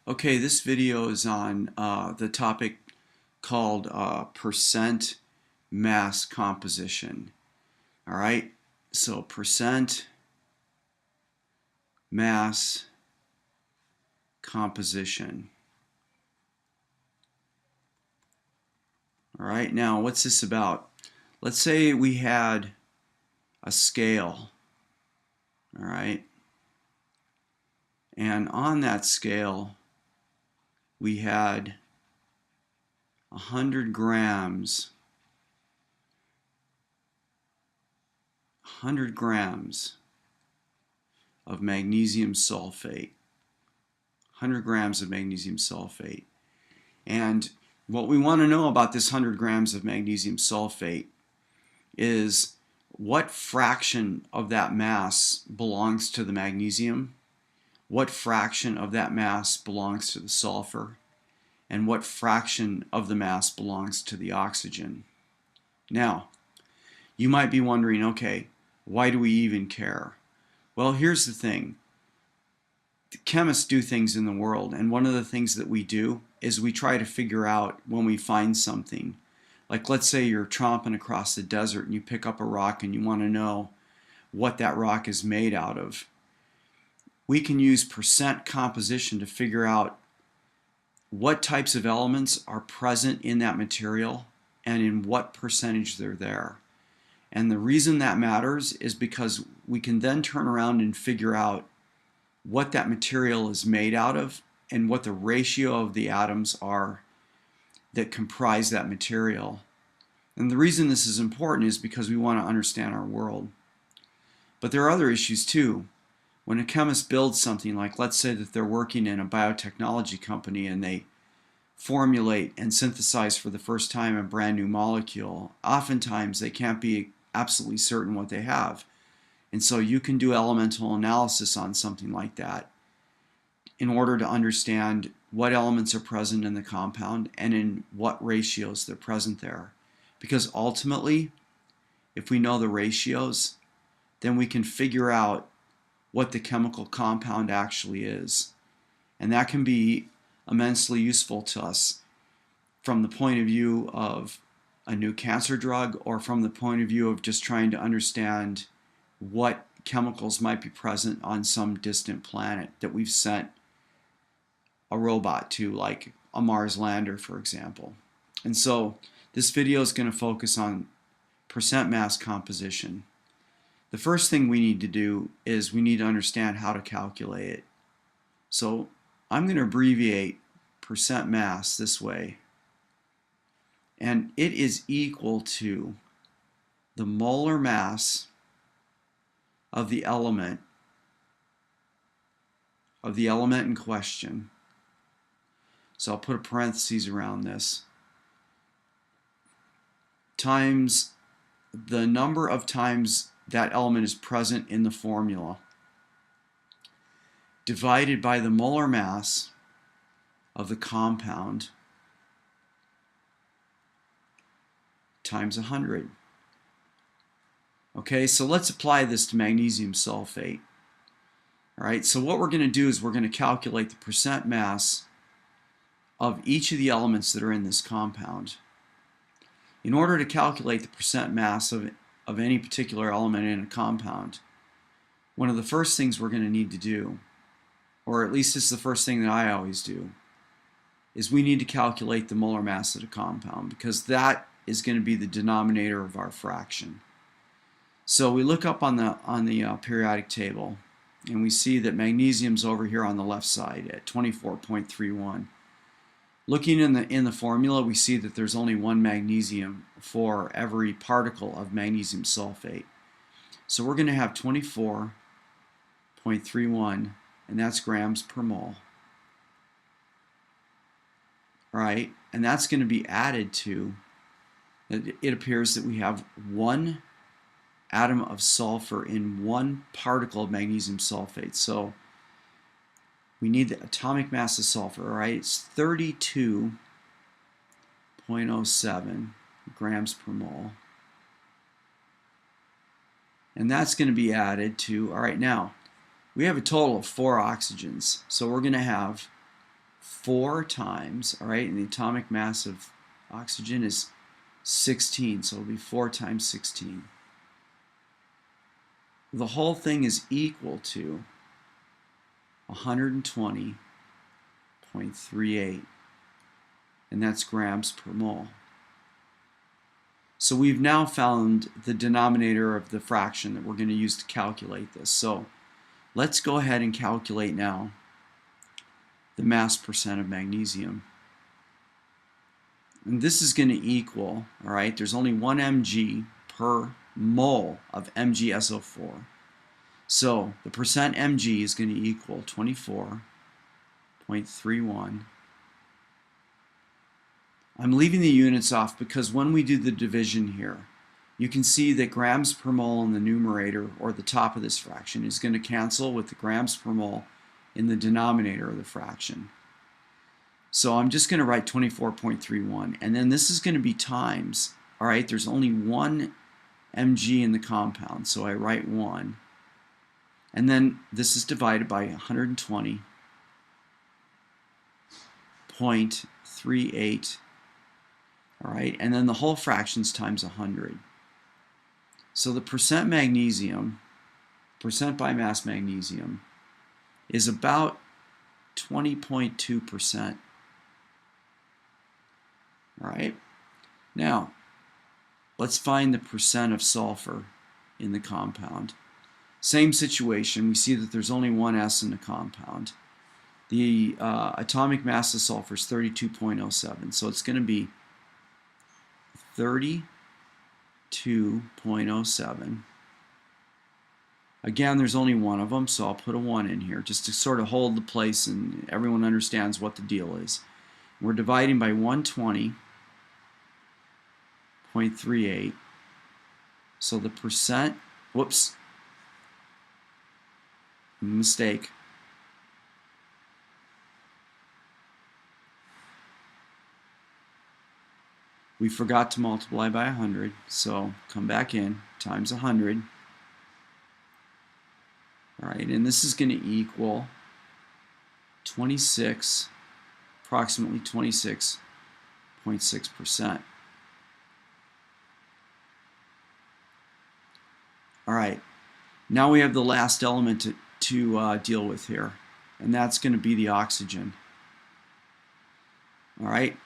Okay, this video is on the topic called percent mass composition. All right, so percent mass composition. All right, now what's this about? Let's say we had a scale, all right, and on that scale we had 100 grams of magnesium sulfate. 100 grams of magnesium sulfate. And what we want to know about this 100 grams of magnesium sulfate is what fraction of that mass belongs to the magnesium, what fraction of that mass belongs to the sulfur, and what fraction of the mass belongs to the oxygen. Now, you might be wondering, okay, why do we even care? Well, here's the thing. The chemists do things in the world, and one of the things that we do is we try to figure out when we find something. Like, let's say you're tromping across the desert and you pick up a rock and you want to know what that rock is made out of. We can use percent composition to figure out what types of elements are present in that material and in what percentage they're there. And the reason that matters is because we can then turn around and figure out what that material is made out of and what the ratio of the atoms are that comprise that material. And the reason this is important is because we want to understand our world. But there are other issues too. When a chemist builds something, like let's say that they're working in a biotechnology company and they formulate and synthesize for the first time a brand new molecule, oftentimes they can't be absolutely certain what they have. And so you can do elemental analysis on something like that in order to understand what elements are present in the compound and in what ratios they're present there. Because ultimately, if we know the ratios, then we can figure out what the chemical compound actually is. And that can be immensely useful to us from the point of view of a new cancer drug, or from the point of view of just trying to understand what chemicals might be present on some distant planet that we've sent a robot to, like a Mars lander, for example. And so this video is going to focus on percent mass composition. The first thing we need to do is we need to understand how to calculate it. So I'm going to abbreviate percent mass this way. And it is equal to the molar mass of the element in question. So I'll put a parentheses around this, times the number of times that element is present in the formula, divided by the molar mass of the compound times 100. Okay, so let's apply this to magnesium sulfate. All right, so what we're going to do is we're going to calculate the percent mass of each of the elements that are in this compound. In order to calculate the percent mass of any particular element in a compound, one of the first things we're going to need to do, or at least it's the first thing that I always do, is we need to calculate the molar mass of the compound, because that is going to be the denominator of our fraction. So we look up on the periodic table, and we see that magnesium's over here on the left side at 24.31. Looking in the formula, we see that there's only one magnesium for every particle of magnesium sulfate. So we're going to have 24.31, and that's grams per mole. All right, and that's going to be added to, it appears that we have one atom of sulfur in one particle of magnesium sulfate. So we need the atomic mass of sulfur, all right? It's 32.07 grams per mole. And that's going to be added to, all right, now, we have a total of 4 oxygens. So we're going to have 4 times, all right, and the atomic mass of oxygen is 16, so it'll be 4 times 16. The whole thing is equal to 120.38, and that's grams per mole. So we've now found the denominator of the fraction that we're going to use to calculate this. So let's go ahead and calculate now the mass percent of magnesium. And this is going to equal, all right, there's only 1 mg per mole of MgSO4. So the percent mg is going to equal 24.31. I'm leaving the units off because when we do the division here, you can see that grams per mole in the numerator, or the top of this fraction, is going to cancel with the grams per mole in the denominator of the fraction. So I'm just going to write 24.31, and then this is going to be times, all right, there's only 1 mg in the compound, so I write 1. And then this is divided by 120.38, all right, and then the whole fraction's times 100. So the percent magnesium, percent by mass magnesium, is about 20.2%. All right. Now, let's find the percent of sulfur in the compound. Same situation. We see that there's only 1 S in the compound. The atomic mass of sulfur is 32.07, so it's going to be 32.07. Again, there's only one of them, so I'll put a 1 in here just to sort of hold the place and everyone understands what the deal is. We're dividing by 120.38. So the percent, whoops, mistake. We forgot to multiply by 100, so come back in, times 100. All right, and this is going to equal 26, approximately 26.6%. All right, now we have the last element to deal with here, and that's going to be the oxygen. All right,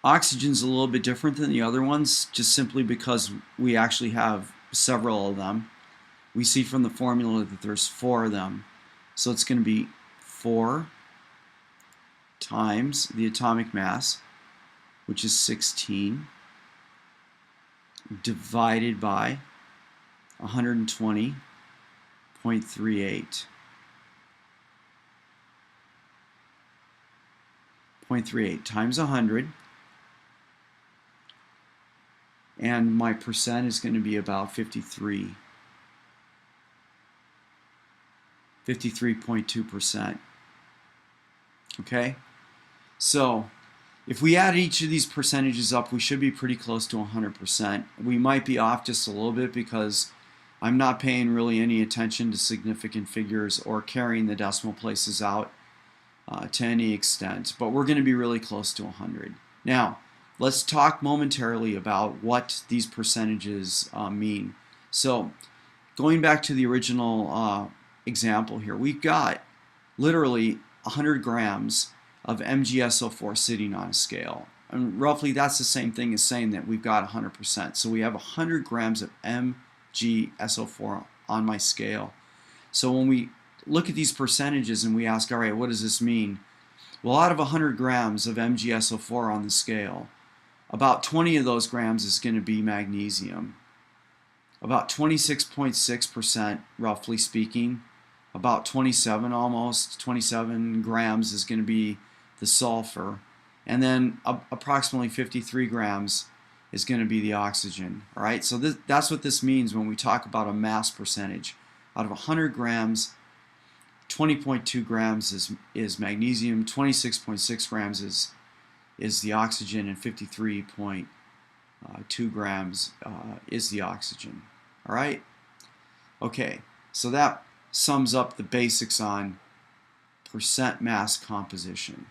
oxygen's a little bit different than the other ones, just simply because we actually have several of them. We see from the formula that there's 4 of them. So it's going to be 4 times the atomic mass, which is 16, divided by 120.38. 0.38 times 100. And my percent is going to be about 53.2%. Okay? So, if we add each of these percentages up, we should be pretty close to 100%. We might be off just a little bit because I'm not paying really any attention to significant figures or carrying the decimal places out to any extent, but we're going to be really close to 100. Now, let's talk momentarily about what these percentages mean. So, going back to the original example here, we've got literally 100 grams of MgSO4 sitting on a scale. And roughly that's the same thing as saying that we've got 100%. So we have 100 grams of MgSO4 on my scale. So when we look at these percentages and we ask, all right, what does this mean? Well, out of 100 grams of MgSO4 on the scale, about 20 of those grams is going to be magnesium. About 26.6%, roughly speaking, about 27 grams is going to be the sulfur, and then approximately 53 grams is going to be the oxygen. All right, so that's what this means when we talk about a mass percentage. Out of 100 grams, 20.2 grams is magnesium, 26.6 grams is the oxygen, and 53.2 grams is the oxygen. All right? Okay, so that sums up the basics on percent mass composition.